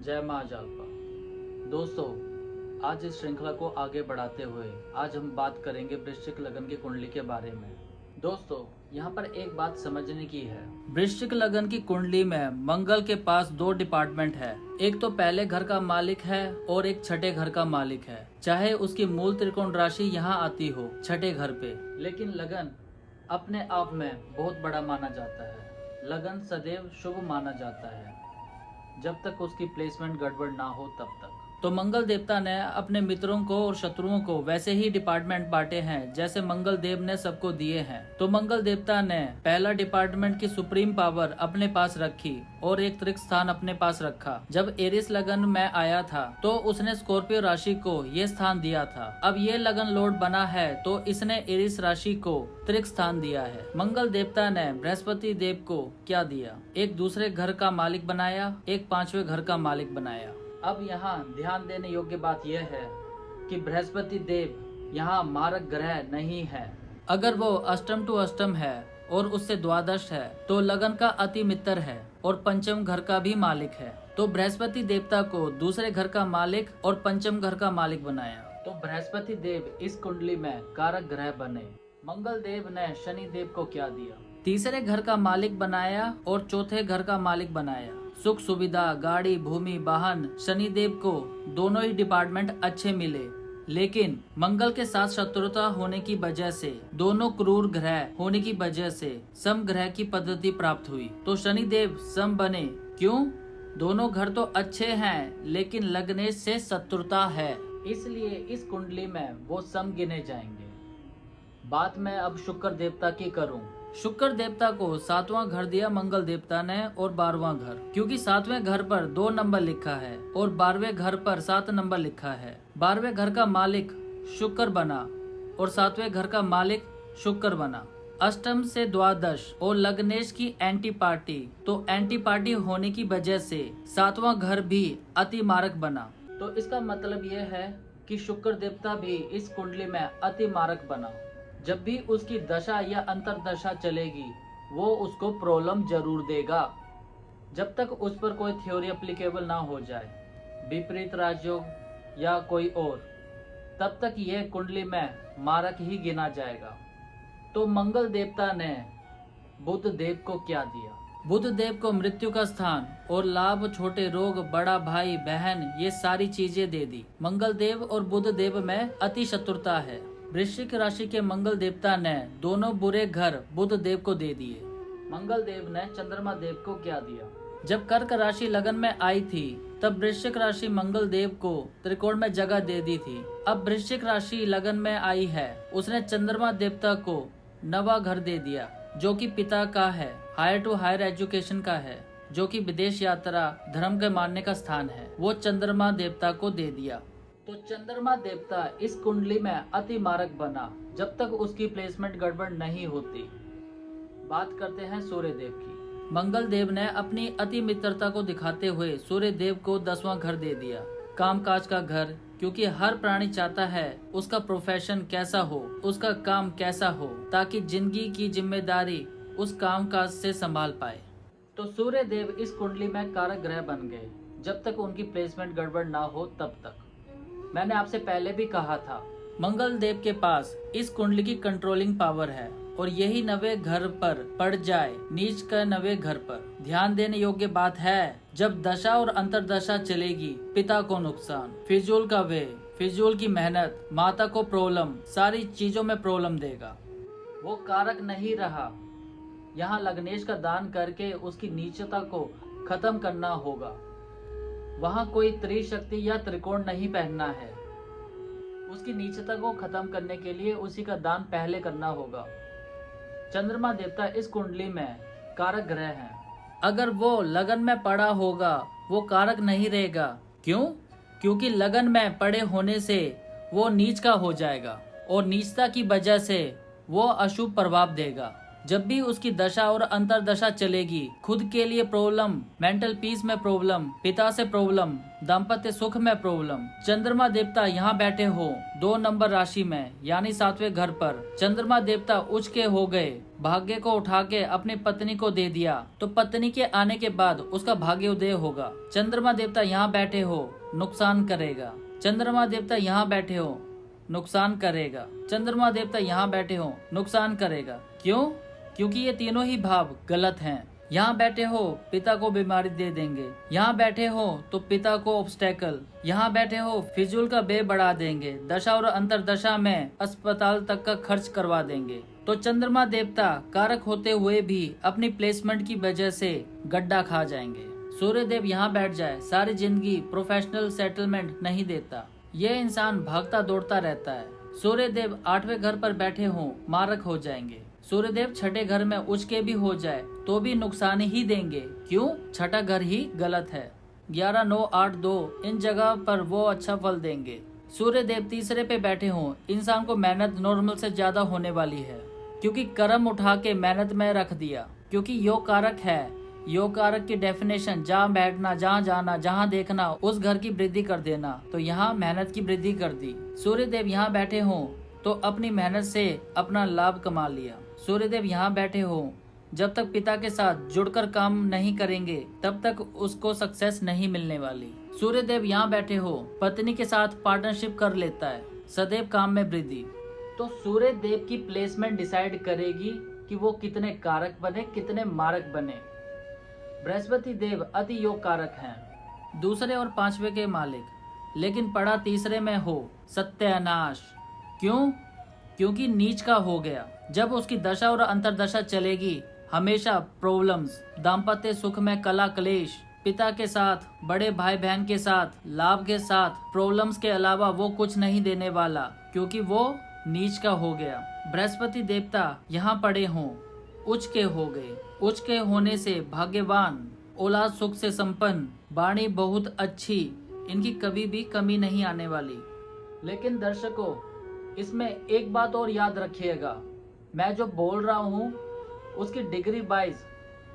जय माँ जालपा। दोस्तों, आज इस श्रृंखला को आगे बढ़ाते हुए आज हम बात करेंगे वृश्चिक लगन की कुंडली के बारे में। दोस्तों, यहाँ पर एक बात समझने की है। वृश्चिक लगन की कुंडली में मंगल के पास दो डिपार्टमेंट है। एक तो पहले घर का मालिक है और एक छठे घर का मालिक है। चाहे उसकी मूल त्रिकोण राशि यहाँ आती हो छठे घर पे, लेकिन लगन अपने आप में बहुत बड़ा माना जाता है। लगन सदैव शुभ माना जाता है जब तक उसकी प्लेसमेंट गड़बड़ ना हो तब तक। तो मंगल देवता ने अपने मित्रों को और शत्रुओं को वैसे ही डिपार्टमेंट बांटे हैं जैसे मंगल देव ने सबको दिए हैं। तो मंगल देवता ने पहला डिपार्टमेंट की सुप्रीम पावर अपने पास रखी और एक त्रिक स्थान अपने पास रखा। जब एरिस लगन में आया था तो उसने स्कॉर्पियो राशि को ये स्थान दिया था। अब ये लगन लॉर्ड बना है तो इसने एरिस राशि को त्रिक स्थान दिया है। मंगल देवता ने बृहस्पति देव को क्या दिया? एक दूसरे घर का मालिक बनाया, एक पांचवें घर का मालिक बनाया। अब यहाँ ध्यान देने योग्य बात यह है कि बृहस्पति देव यहाँ मारक ग्रह नहीं है। अगर वो अष्टम टू अष्टम है और उससे द्वादश है तो लगन का अति मित्र है और पंचम घर का भी मालिक है। तो बृहस्पति देवता को दूसरे घर का मालिक और पंचम घर का मालिक बनाया। तो बृहस्पति देव इस कुंडली में कारक ग्रह बने। मंगल देव ने शनि देव को क्या दिया? तीसरे घर का मालिक बनाया और चौथे घर का मालिक बनाया। सुख सुविधा, गाड़ी, भूमि, वाहन शनिदेव को दोनों ही डिपार्टमेंट अच्छे मिले, लेकिन मंगल के साथ शत्रुता होने की वजह से, दोनों क्रूर ग्रह होने की वजह से सम ग्रह की पद्धति प्राप्त हुई। तो शनिदेव सम बने। क्यों? दोनों घर तो अच्छे हैं लेकिन लग्नेश से शत्रुता है, इसलिए इस कुंडली में वो सम गिने जाएंगे। बात मैं अब शुक्र देवता की करूं। शुक्र देवता को सातवां घर दिया मंगल देवता ने और 12वां घर, क्योंकि सातवें घर पर 2 नंबर लिखा है और 12वें घर पर 7 नंबर लिखा है। 12वें घर का मालिक शुक्र बना और 7वें घर का मालिक शुक्र बना। अष्टम से द्वादश और लग्नेश की एंटी पार्टी, तो एंटी पार्टी होने की वजह से 7वां घर भी अति मारक बना। तो इसका मतलब यह है कि शुक्र देवता भी इस कुंडली में अति मारक बना। जब भी उसकी दशा या अंतरदशा चलेगी वो उसको प्रॉब्लम जरूर देगा, जब तक उस पर कोई थ्योरी एप्लीकेबल ना हो जाए, विपरीत राजयोग या कोई और, तब तक यह कुंडली में मारक ही गिना जाएगा। तो मंगल देवता ने बुध देव को क्या दिया? बुध देव को मृत्यु का स्थान और लाभ, छोटे रोग, बड़ा भाई बहन, ये सारी चीजें दे दी। मंगल देव और बुध देव में अति शत्रुता है। वृश्चिक राशि के मंगल देवता ने दोनों बुरे घर बुध देव को दे दिए। मंगल देव ने चंद्रमा देव को क्या दिया? जब कर्क राशि लगन में आई थी तब वृश्चिक राशि मंगल देव को त्रिकोण में जगह दे दी थी। अब वृश्चिक राशि लगन में आई है, उसने चंद्रमा देवता को नवा घर दे दिया जो कि पिता का है, हायर टू हायर एजुकेशन का है, जो कि विदेश यात्रा, धर्म के मानने का स्थान है, वो चंद्रमा देवता को दे दिया। तो चंद्रमा देवता इस कुंडली में अति मारक बना जब तक उसकी प्लेसमेंट गड़बड़ नहीं होती। बात करते हैं सूर्य देव की। मंगल देव ने अपनी अति मित्रता को दिखाते हुए सूर्य देव को 10वां घर दे दिया, कामकाज का घर, क्योंकि हर प्राणी चाहता है उसका प्रोफेशन कैसा हो, उसका काम कैसा हो, ताकि जिंदगी की जिम्मेदारी उस कामकाज से संभाल पाए। तो सूर्य देव इस कुंडली में कारक ग्रह बन गए जब तक उनकी प्लेसमेंट गड़बड़ ना हो तब तक। मैंने आपसे पहले भी कहा था, मंगल देव के पास इस कुंडली की कंट्रोलिंग पावर है और यही नवे घर पर पड़ जाए, नीच का नवे घर पर। ध्यान देने योग्य बात है, जब दशा और अंतरदशा चलेगी पिता को नुकसान, फिजूल का वे, फिजूल की मेहनत, माता को प्रॉब्लम, सारी चीजों में प्रॉब्लम देगा। वो कारक नहीं रहा। यहाँ लग्नेश का दान करके उसकी नीचता को खत्म करना होगा। वहाँ कोई त्रिशक्ति या त्रिकोण नहीं पहनना है। उसकी नीचता को खत्म करने के लिए उसी का दान पहले करना होगा। चंद्रमा देवता इस कुंडली में कारक ग्रह है। अगर वो लगन में पड़ा होगा वो कारक नहीं रहेगा। क्यों? क्योंकि लगन में पड़े होने से वो नीच का हो जाएगा और नीचता की वजह से वो अशुभ प्रभाव देगा। जब भी उसकी दशा और अंतरदशा चलेगी, खुद के लिए प्रॉब्लम, मेंटल पीस में प्रॉब्लम, पिता से प्रॉब्लम, दाम्पत्य सुख में प्रॉब्लम। चंद्रमा देवता यहाँ बैठे हो 2 नंबर राशि में यानी 7वें घर पर, चंद्रमा देवता उच्च के हो गए, भाग्य को उठा के अपनी पत्नी को दे दिया तो पत्नी के आने के बाद उसका भाग्योदय होगा। चंद्रमा देवता यहाँ बैठे हो नुकसान करेगा। चंद्रमा देवता यहाँ बैठे हो नुकसान करेगा। चंद्रमा देवता यहाँ बैठे हो नुकसान करेगा। क्यों? क्योंकि ये तीनों ही भाव गलत हैं। यहाँ बैठे हो पिता को बीमारी दे देंगे, यहाँ बैठे हो तो पिता को ऑब्स्टेकल, यहाँ बैठे हो फिजूल का व्यय बढ़ा देंगे, दशा और अंतरदशा में अस्पताल तक का खर्च करवा देंगे। तो चंद्रमा देवता कारक होते हुए भी अपनी प्लेसमेंट की वजह से गड्ढा खा जाएंगे। सूर्य देव यहाँ बैठ जाए, सारी जिंदगी प्रोफेशनल सेटलमेंट नहीं देता, ये इंसान भागता दौड़ता रहता है। सूर्य देव 8वें घर पर बैठे हों मारक हो जाएंगे। सूर्य देव 6ठे घर में उच्च के भी हो जाए तो भी नुकसान ही देंगे। क्यों? 6ठा घर ही गलत है। 11, 9, 8, 2 इन जगह पर वो अच्छा फल देंगे। सूर्य देव तीसरे पे बैठे हों, इंसान को मेहनत नॉर्मल से ज्यादा होने वाली है, क्योंकि कर्म उठा के मेहनत में रख दिया। क्योंकि योग कारक है, योग कारक की डेफिनेशन जहाँ बैठना, जहाँ जाना, जहाँ देखना, उस घर की वृद्धि कर देना। तो यहाँ मेहनत की वृद्धि कर दी। सूर्य देव यहाँ बैठे हों तो अपनी मेहनत से अपना लाभ कमा लिया। सूर्य देव यहाँ बैठे हो, जब तक पिता के साथ जुड़कर काम नहीं करेंगे तब तक उसको सक्सेस नहीं मिलने वाली। सूर्य देव यहाँ बैठे हो, पत्नी के साथ पार्टनरशिप कर लेता है, सदैव काम में वृद्धि। तो सूर्य देव की प्लेसमेंट डिसाइड करेगी कि वो कितने कारक बने, कितने मारक बने। बृहस्पति देव अति योग कारक हैं, दूसरे और 5वें के मालिक, लेकिन पड़ा तीसरे में हो, सत्यानाश। क्यों? क्योंकि नीच का हो गया। जब उसकी दशा और अंतरदशा चलेगी, हमेशा प्रॉब्लम्स, दाम्पत्य सुख में कला कलेश, पिता के साथ, बड़े भाई बहन के साथ, लाभ के साथ, प्रॉब्लम्स के अलावा वो कुछ नहीं देने वाला, क्योंकि वो नीच का हो गया। बृहस्पति देवता यहाँ पड़े हों, उच्च के हो गए। उच्च के होने से भाग्यवान, औलाद सुख से संपन्न, वाणी बहुत अच्छी, इनकी कभी भी कमी नहीं आने वाली। लेकिन दर्शकों, इसमें एक बात और याद रखिएगा, मैं जो बोल रहा हूँ उसकी डिग्री वाइज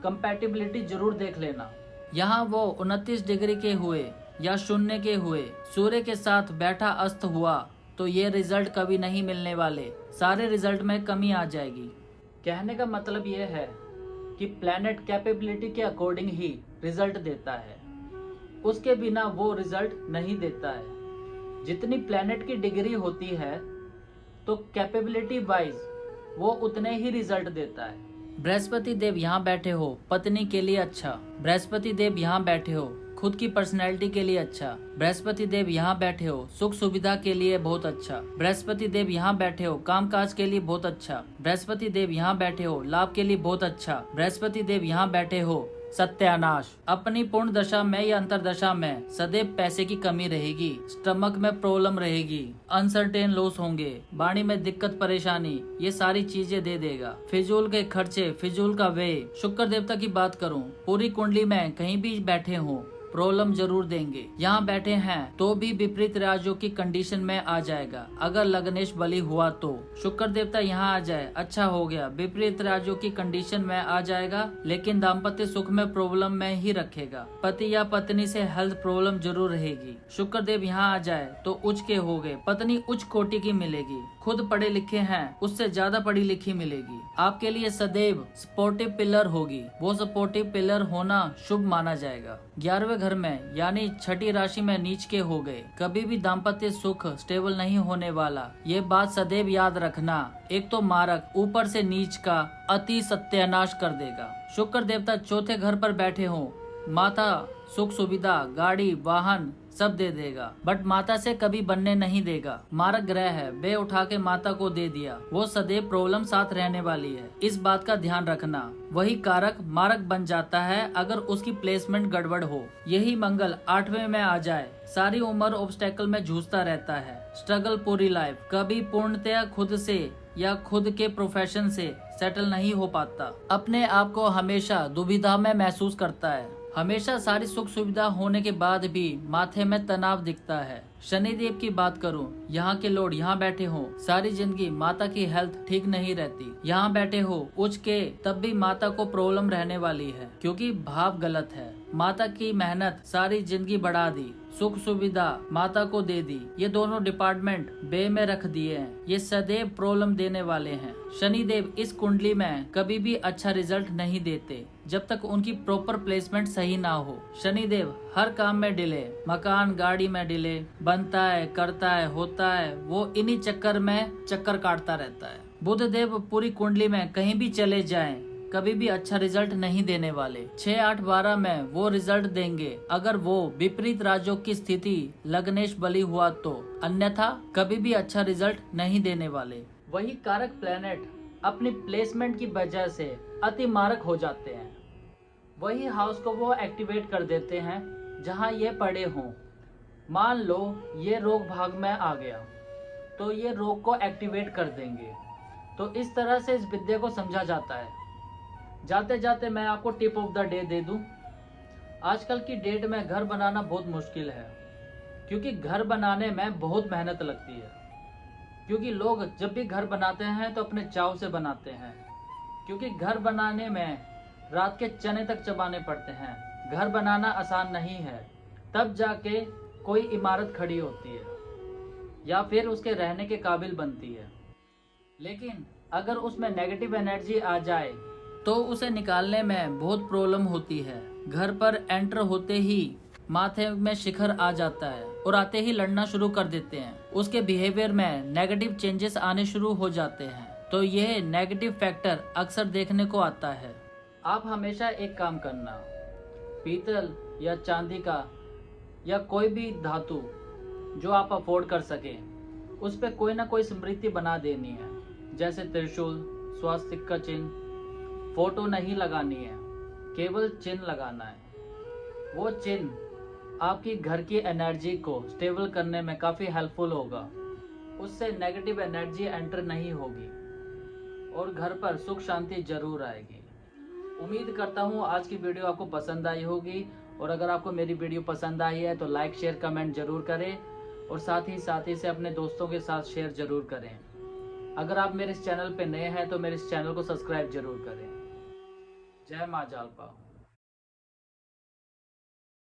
कंपैटिबिलिटी जरूर देख लेना। यहाँ वो 29 डिग्री के हुए या 0 के हुए, सूर्य के साथ बैठा अस्त हुआ तो ये रिजल्ट कभी नहीं मिलने वाले, सारे रिजल्ट में कमी आ जाएगी। कहने का मतलब ये है कि प्लैनेट कैपेबिलिटी के अकॉर्डिंग ही रिजल्ट देता है, उसके बिना वो रिजल्ट नहीं देता है। जितनी प्लैनेट की डिग्री होती है तो कैपेबिलिटी वाइज वो उतने ही रिजल्ट देता है। बृहस्पति देव यहाँ बैठे हो, पत्नी के लिए अच्छा। बृहस्पति देव यहाँ बैठे हो, खुद की पर्सनैलिटी के लिए अच्छा। बृहस्पति देव यहाँ बैठे हो, सुख सुविधा के लिए बहुत अच्छा। बृहस्पति देव यहाँ बैठे हो, कामकाज के लिए बहुत अच्छा। बृहस्पति देव यहाँ बैठे हो, लाभ के लिए बहुत अच्छा। बृहस्पति देव यहाँ बैठे हो, सत्यानाश। अपनी पूर्ण दशा में या अंतरदशा में सदैव पैसे की कमी रहेगी, स्टमक में प्रॉब्लम रहेगी, अनसर्टेन लॉस होंगे, वाणी में दिक्कत परेशानी, ये सारी चीजें दे देगा। फिजूल के खर्चे, फिजूल का व्यय। शुक्र देवता की बात करूं, पूरी कुंडली में कहीं भी बैठे हो प्रॉब्लम जरूर देंगे। यहाँ बैठे हैं तो भी विपरीत राजयोग की कंडीशन में आ जाएगा। अगर लग्नेश बलि हुआ तो शुक्र देवता यहाँ आ जाए, अच्छा हो गया, विपरीत राजयोग की कंडीशन में आ जाएगा, लेकिन दाम्पत्य सुख में प्रॉब्लम में ही रखेगा। पति या पत्नी से हेल्थ प्रॉब्लम जरूर रहेगी। शुक्र देव यहाँ आ जाए तो उच्च के हो गए, पत्नी उच्च कोटि की मिलेगी। खुद पढ़े लिखे हैं, उससे ज्यादा पढ़ी लिखी मिलेगी। आपके लिए सदैव सपोर्टिव पिलर होगी, वो सपोर्टिव पिलर होना शुभ माना जाएगा। 11वें घर में यानी 6ठी राशि में नीच के हो गए, कभी भी दाम्पत्य सुख स्टेबल नहीं होने वाला, ये बात सदैव याद रखना। एक तो मारक, ऊपर से नीच का अति सत्यानाश कर देगा। शुक्र देवता 4थे घर पर बैठे हो, माता सुख सुविधा, गाड़ी, वाहन सब दे देगा, बट माता से कभी बनने नहीं देगा। मारक ग्रह है, बे उठा के माता को दे दिया, वो सदैव प्रॉब्लम साथ रहने वाली है, इस बात का ध्यान रखना। वही कारक मारक बन जाता है अगर उसकी प्लेसमेंट गड़बड़ हो। यही मंगल 8वें में आ जाए, सारी उम्र ऑब्स्टेकल में जूझता रहता है, स्ट्रगल पूरी लाइफ, कभी पूर्णतया खुद से या खुद के प्रोफेशन से सेटल नहीं हो पाता, अपने आप को हमेशा दुविधा में महसूस करता है। हमेशा सारी सुख सुविधा होने के बाद भी माथे में तनाव दिखता है। शनिदेव की बात करूं, यहाँ के लोग यहाँ बैठे हो सारी जिंदगी माता की हेल्थ ठीक नहीं रहती। यहाँ बैठे हो उच्च के तब भी माता को प्रॉब्लम रहने वाली है, क्योंकि भाव गलत है। माता की मेहनत सारी जिंदगी बढ़ा दी, सुख सुविधा माता को दे दी, ये दोनों डिपार्टमेंट बे में रख दिए हैं। ये सदैव प्रॉब्लम देने वाले हैं। शनिदेव इस कुंडली में कभी भी अच्छा रिजल्ट नहीं देते जब तक उनकी प्रॉपर प्लेसमेंट सही ना हो। शनिदेव हर काम में डिले, मकान गाड़ी में डिले, बनता है करता है होता है, वो इन्हीं चक्कर में चक्कर काटता रहता है। बुध देव पूरी कुंडली में कहीं भी चले जाएं, कभी भी अच्छा रिजल्ट नहीं देने वाले। 6, 8, 12 में वो रिजल्ट देंगे अगर वो विपरीत राजयोग की स्थिति लग्नेश बली हुआ तो, अन्यथा कभी भी अच्छा रिजल्ट नहीं देने वाले। वही कारक प्लेनेट अपनी प्लेसमेंट की वजह से अति मारक हो जाते हैं। वही हाउस को वो एक्टिवेट कर देते हैं जहां ये पड़े हों। मान लो ये रोग भाग में आ गया तो ये रोग को एक्टिवेट कर देंगे। तो इस तरह से इस विद्या को समझा जाता है। जाते जाते मैं आपको tip of the day they दूं। आजकल की डेट में घर बनाना बहुत मुश्किल है, क्योंकि घर बनाने में बहुत मेहनत लगती है। क्योंकि लोग जब भी घर बनाते हैं तो अपने चाव से बनाते हैं, क्योंकि घर बनाने में रात के चने तक चबाने पड़ते हैं। घर बनाना आसान नहीं है, तब जाके कोई इमारत खड़ी होती है या फिर उसके रहने के काबिल बनती है। लेकिन अगर उसमें नेगेटिव एनर्जी आ जाए तो उसे निकालने में बहुत प्रॉब्लम होती है। घर पर एंटर होते ही माथे में शिखर आ जाता है और आते ही लड़ना शुरू कर देते हैं। उसके बिहेवियर में नेगेटिव चेंजेस आने शुरू हो जाते हैं। तो यह नेगेटिव फैक्टर अक्सर देखने को आता है। आप हमेशा एक काम करना, पीतल या चांदी का या कोई भी धातु जो आप अफोर्ड कर सके, उस पर कोई ना कोई स्मृति बना देनी है। जैसे त्रिशूल, स्वास्तिक का चिन्ह। फोटो नहीं लगानी है, केवल चिन्ह लगाना है। वो चिन्ह आपकी घर की एनर्जी को स्टेबल करने में काफ़ी हेल्पफुल होगा। उससे नेगेटिव एनर्जी एंटर नहीं होगी और घर पर सुख शांति जरूर आएगी। उम्मीद करता हूँ आज की वीडियो आपको पसंद आई होगी, और अगर आपको मेरी वीडियो पसंद आई है तो लाइक शेयर कमेंट जरूर करें, और साथ ही से अपने दोस्तों के साथ शेयर जरूर करें। अगर आप मेरे इस चैनल पे नए हैं तो मेरे इस चैनल को सब्सक्राइब जरूर करें। जय माँ जालपा।